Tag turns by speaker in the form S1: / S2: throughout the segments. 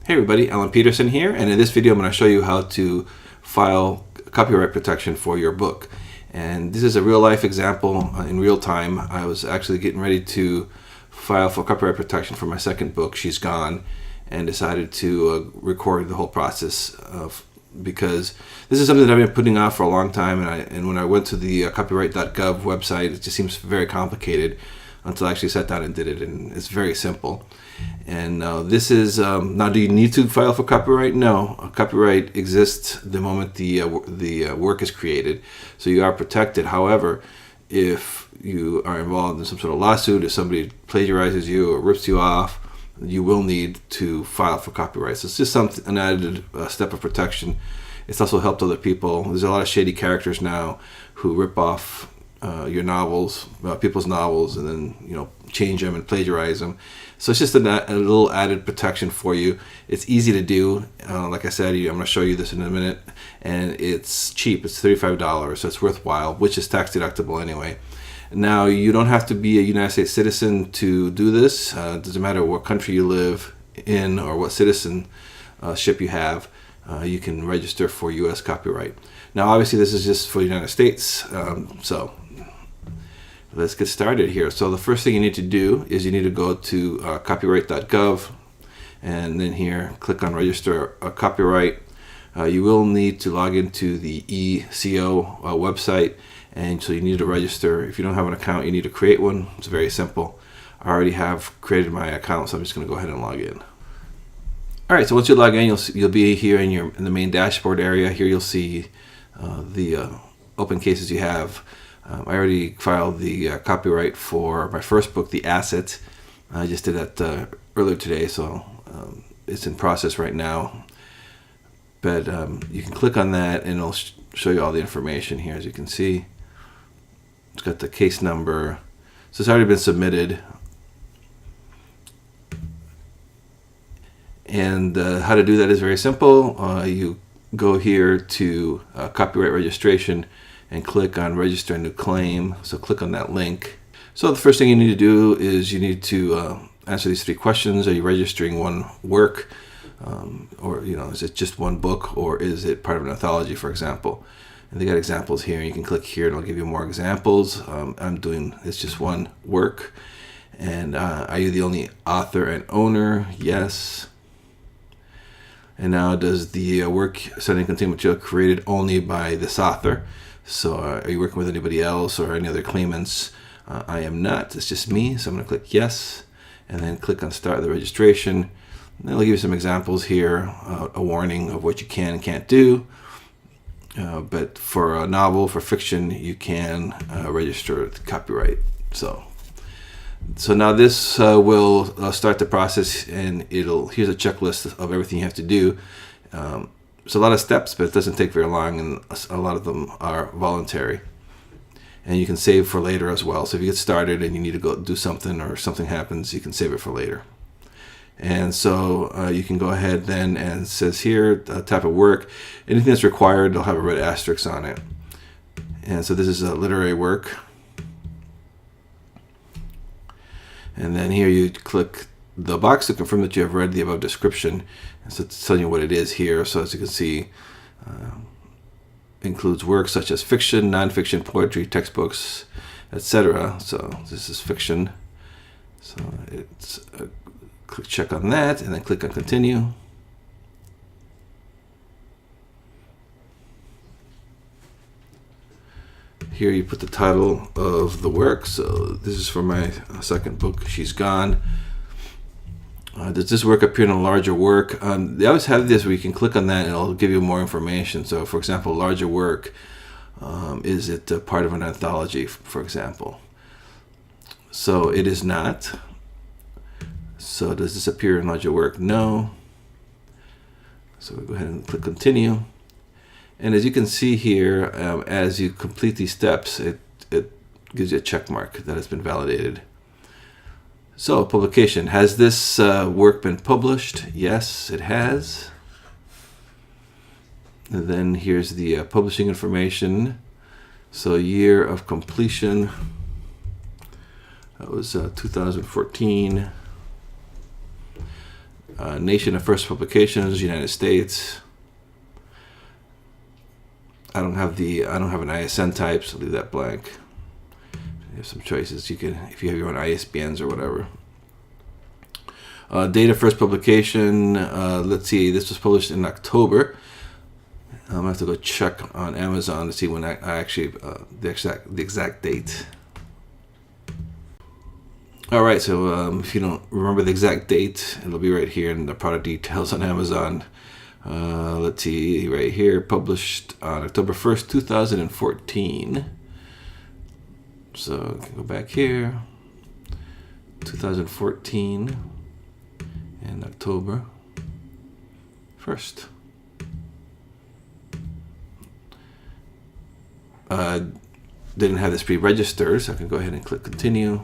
S1: Hey everybody, Alan Peterson here, and in this video I'm going to show you how to file copyright protection for your book. And this is a real life example in real time. I was actually getting ready to file for copyright protection for my second book, She's Gone, and decided to record the whole process because this is something that I've been putting off for a long time, and when I went to the copyright.gov website, it just seems very complicated until I actually sat down and did it, and it's very simple. And this is now, do you need to file for copyright? No, copyright exists the moment the work is created, so you are protected. However, if you are involved in some sort of lawsuit, if somebody plagiarizes you or rips you off, you will need to file for copyright. So it's just an added step of protection. It's also helped other people. There's a lot of shady characters now who rip off your novels, people's novels, and then change them and plagiarize them. So it's just a little added protection for you. It's easy to do. Like I said, I'm going to show you this in a minute, and it's cheap. It's $35, so it's worthwhile, which is tax deductible anyway. Now, you don't have to be a United States citizen to do this. It doesn't matter what country you live in or what citizenship you have. You can register for U.S. copyright. Now, obviously, this is just for the United States, so let's get started here. So the first thing you need to do is you need to go to copyright.gov, and then here click on register a copyright. You will need to log into the ECO website, and so you need to register. If you don't have an account, you need to create one. It's very simple. I already have created my account, so I'm just going to go ahead and log in. All right, so once you log in, you'll be here in the main dashboard area. Here you'll see the open cases you have. I already filed the copyright for my first book, The Asset. I just did that earlier today, so it's in process right now. But you can click on that, and it'll show you all the information here. As you can see, it's got the case number. So it's already been submitted. And how to do that is very simple. You go here to copyright registration and click on register a new claim. So click on that link. So the first thing you need to do is you need to answer these three questions. Are you registering one work? Or is it just one book, or is it part of an anthology, for example? And they got examples here. You can click here and I'll give you more examples. It's just one work. And are you the only author and owner? Yes. And now, does the work setting contain material created only by this author? So are you working with anybody else or any other claimants? I am not. It's just me. So I'm going to click yes, and then click on start the registration. And it'll give you some examples here, a warning of what you can and can't do. But for a novel, for fiction, you can register the copyright. So now this will start the process, and here's a checklist of everything you have to do. It's a lot of steps, but it doesn't take very long, and a lot of them are voluntary. And you can save for later as well. So if you get started and you need to go do something, or something happens, you can save it for later. And so you can go ahead then, and it says here, type of work. Anything that's required, they'll have a red asterisk on it. And so this is a literary work. And then here you click the box to confirm that you have read the above description. So it's telling you what it is here. So as you can see, includes works such as fiction, nonfiction, poetry, textbooks, etc. So this is fiction. So it's click check on that, and then click on continue. Here you put the title of the work. So this is for my second book, She's Gone. Does this work appear in a larger work? They always have this where you can click on that and it'll give you more information. So for example, larger work, is it part of an anthology, for example? So it is not. So does this appear in larger work? No. So we'll go ahead and click continue. And as you can see here, as you complete these steps, it gives you a check mark that has been validated. So publication, has this work been published? Yes, it has. And then here's the publishing information. So year of completion, that was 2014. Nation of first publications, United States. I don't have an ISN type, so leave that blank. You have some choices. You can, if you have your own ISBNs or whatever. Date of first publication. Let's see. This was published in October. I'm gonna have to go check on Amazon to see when I actually the exact date. All right. So if you don't remember the exact date, it'll be right here in the product details on Amazon. Let's see, right here, published on October 1st, 2014. So I can go back here, 2014, and October 1st. Didn't have this pre-registered, so I can go ahead and click continue.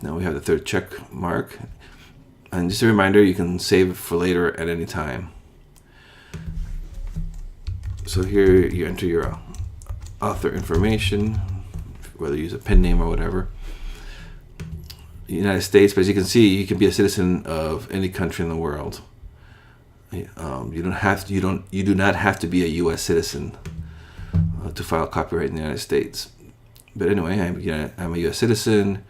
S1: Now we have the third check mark. And just a reminder, you can save for later at any time. So here you enter your author information, whether you use a pen name or whatever. United States, but as you can see, you can be a citizen of any country in the world. You do not have to be a U.S. citizen to file copyright in the United States. But anyway, I'm a U.S. citizen,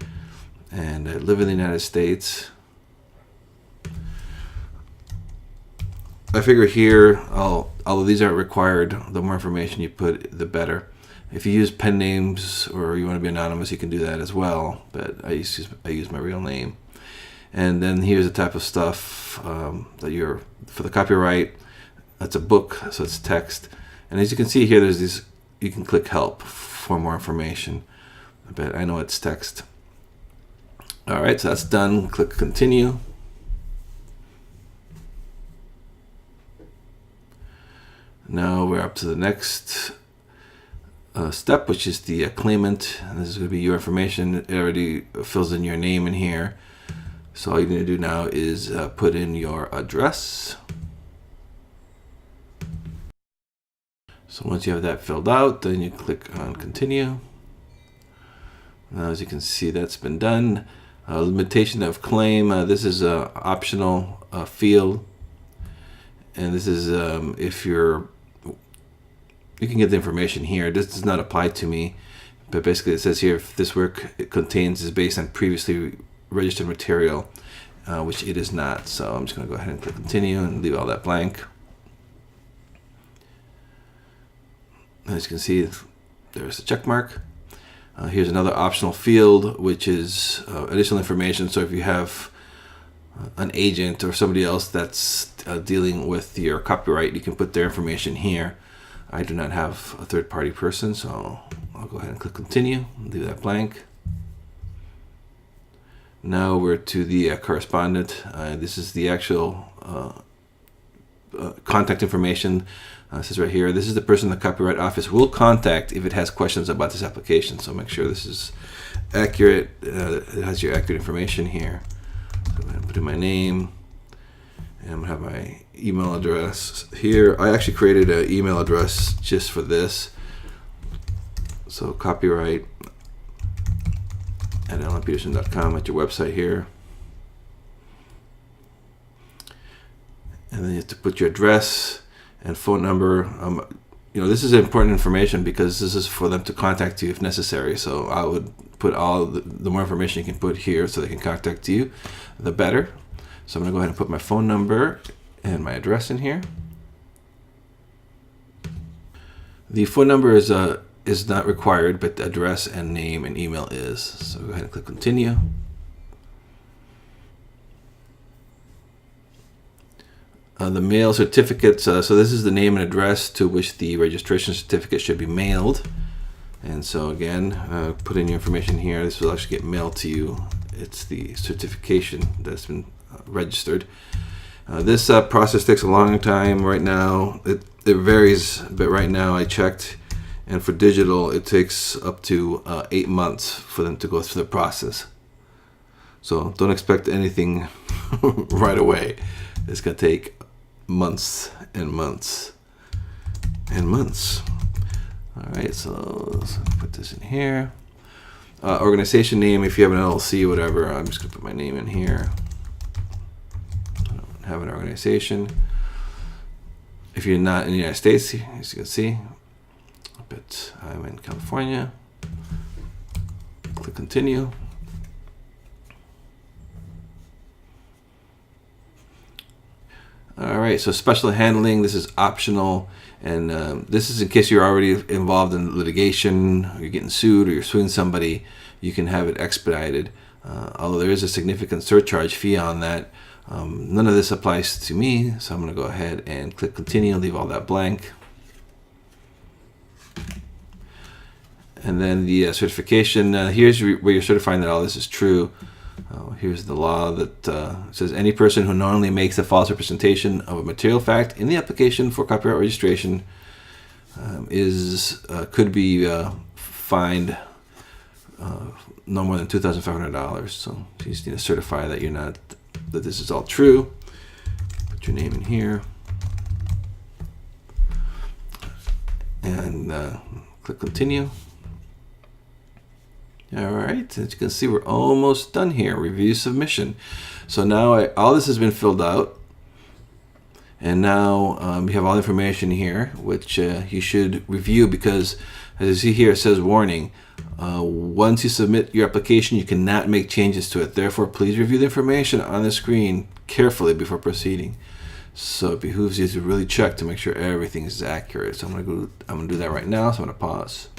S1: and I live in the United States. I figure here, although these aren't required, the more information you put, the better. If you use pen names or you want to be anonymous, you can do that as well. But I use my real name. And then here's the type of stuff that for the copyright. That's a book, so it's text. And as you can see here, there's these. You can click help for more information. But I know it's text. All right, so that's done. Click continue. Now we're up to the next step, which is the claimant. And this is going to be your information. It already fills in your name in here. So all you need to do now is put in your address. So once you have that filled out, then you click on continue. Now, as you can see, that's been done. Limitation of claim. This is an optional field. And this is if you can get the information here. This does not apply to me, but basically it says here if this work is based on previously registered material, which it is not. So I'm just going to go ahead and click continue and leave all that blank. As you can see, there's the check mark. Here's another optional field, which is additional information. So if you have an agent or somebody else that's dealing with your copyright, you can put their information here. I do not have a third-party person, so I'll go ahead and click continue, leave that blank. Now we're to the correspondent. This is the actual contact information. It says right here, this is the person the Copyright Office will contact if it has questions about this application. So make sure this is accurate. It has your accurate information here. So I'm going to put in my name, and I'm going to have my email address here. I actually created an email address just for this. So copyright at alanpeterson.com at your website here. And then you have to put your address and phone number. This is important information because this is for them to contact you if necessary. So I would put all the more information you can put here so they can contact you, the better. So I'm going to go ahead and put my phone number and my address in here. The phone number is not required, but the address and name and email is. So go ahead and click continue. The mail certificates, so this is the name and address to which the registration certificate should be mailed. And so again, put in your information here. This will actually get mailed to you. It's the certification that's been registered. This process takes a long time right now. It varies, but right now I checked, and for digital it takes up to 8 months for them to go through the process. So don't expect anything right away. It's going to take months and months and months. All right, so let's put this in here. Organization name, if you have an LLC or whatever, I'm just going to put my name in here. I don't have an organization. If you're not in the United States, as you can see, but I'm in California. Click continue. All right, so special handling, this is optional, and this is in case you're already involved in litigation, or you're getting sued, or you're suing somebody, you can have it expedited. Although there is a significant surcharge fee on that, none of this applies to me, so I'm going to go ahead and click continue, leave all that blank. And then the certification, here's where you're certifying that all this is true. Here's the law that says any person who knowingly makes a false representation of a material fact in the application for copyright registration could be fined no more than $2,500. So you just need to certify that that this is all true. Put your name in here and click continue. All right, as you can see, we're almost done here. Review submission. So now all this has been filled out, and now we have all the information here, which you should review, because as you see here, it says warning. Once you submit your application, you cannot make changes to it. Therefore, please review the information on the screen carefully before proceeding. So it behooves you to really check to make sure everything is accurate. So I'm gonna do that right now. So I'm gonna pause.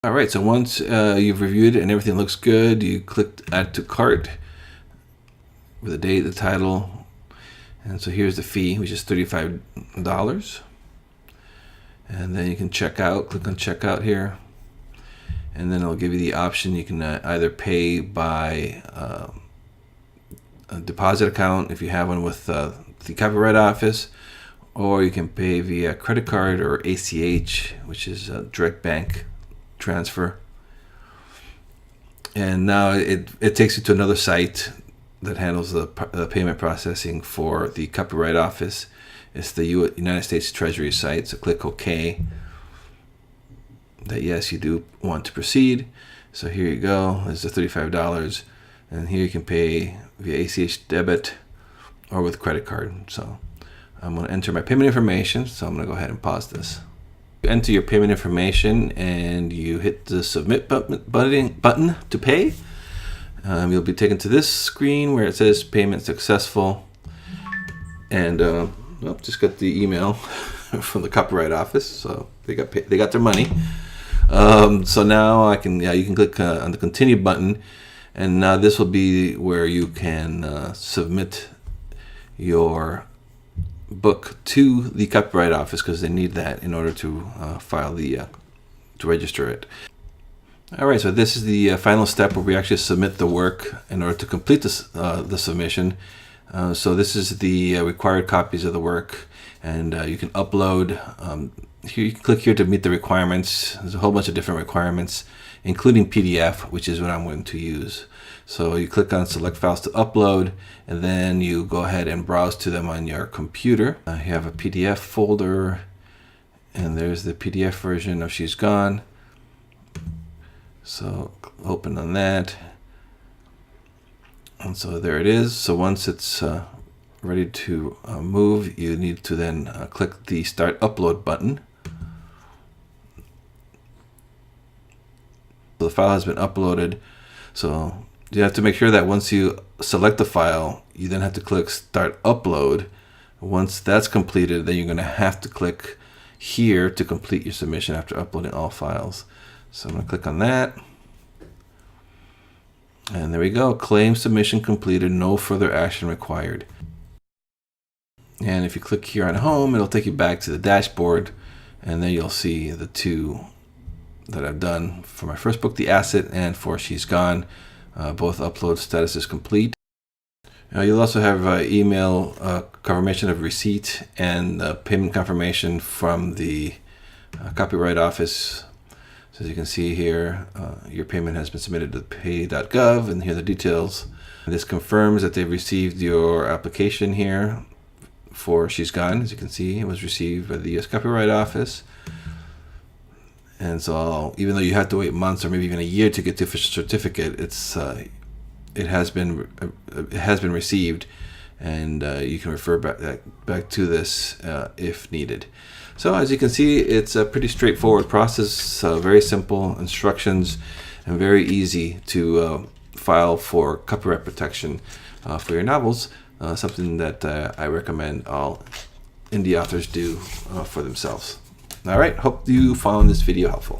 S1: All right, so once you've reviewed it and everything looks good, you click add to cart with the date, the title, and so here's the fee, which is $35. And then you can check out, click on checkout here, and then it'll give you the option. You can either pay by a deposit account if you have one with the Copyright Office, or you can pay via credit card or ACH, which is a direct bank transfer. And now it takes you to another site that handles the payment processing for the Copyright Office. It's the United States Treasury site. So click OK. That yes, you do want to proceed. So here you go. There's the $35, and here you can pay via ACH debit or with credit card. So I'm going to enter my payment information. So I'm going to go ahead and pause this. Enter your payment information and you hit the submit button to pay. You'll be taken to this screen where it says payment successful, and just got the email from the Copyright Office, so they got their money. So now you can click on the continue button, and now this will be where you can submit your book to the Copyright Office, because they need that in order to file to register it. All right, so this is the final step where we actually submit the work in order to complete the submission. So this is the required copies of the work, and you can upload. Here you can click here to meet the requirements. There's a whole bunch of different requirements, including PDF, which is what I'm going to use. So you click on select files to upload, and then you go ahead and browse to them on your computer. You have a PDF folder, and there's the PDF version of She's Gone. So open on that, and so there it is. So once it's ready to move, you need to then click the Start Upload button. The file has been uploaded, so you have to make sure that once you select the file, you then have to click Start Upload. Once that's completed, then you're going to have to click here to complete your submission after uploading all files. So I'm going to click on that. And there we go. Claim submission completed. No further action required. And if you click here on Home, it'll take you back to the dashboard. And then you'll see the two that I've done for my first book, The Asset, and for She's Gone. Both upload status is complete. You'll also have email confirmation of receipt and payment confirmation from the Copyright Office. So as you can see here, your payment has been submitted to pay.gov, and here are the details. This confirms that they've received your application here for She's Gone. As you can see, it was received by the US Copyright Office. And so even though you have to wait months or maybe even a year to get the official certificate, it has been received, and you can refer back to this if needed. So as you can see, it's a pretty straightforward process, very simple instructions, and very easy to file for copyright protection for your novels. Something that I recommend all indie authors do for themselves. All right, hope you found this video helpful.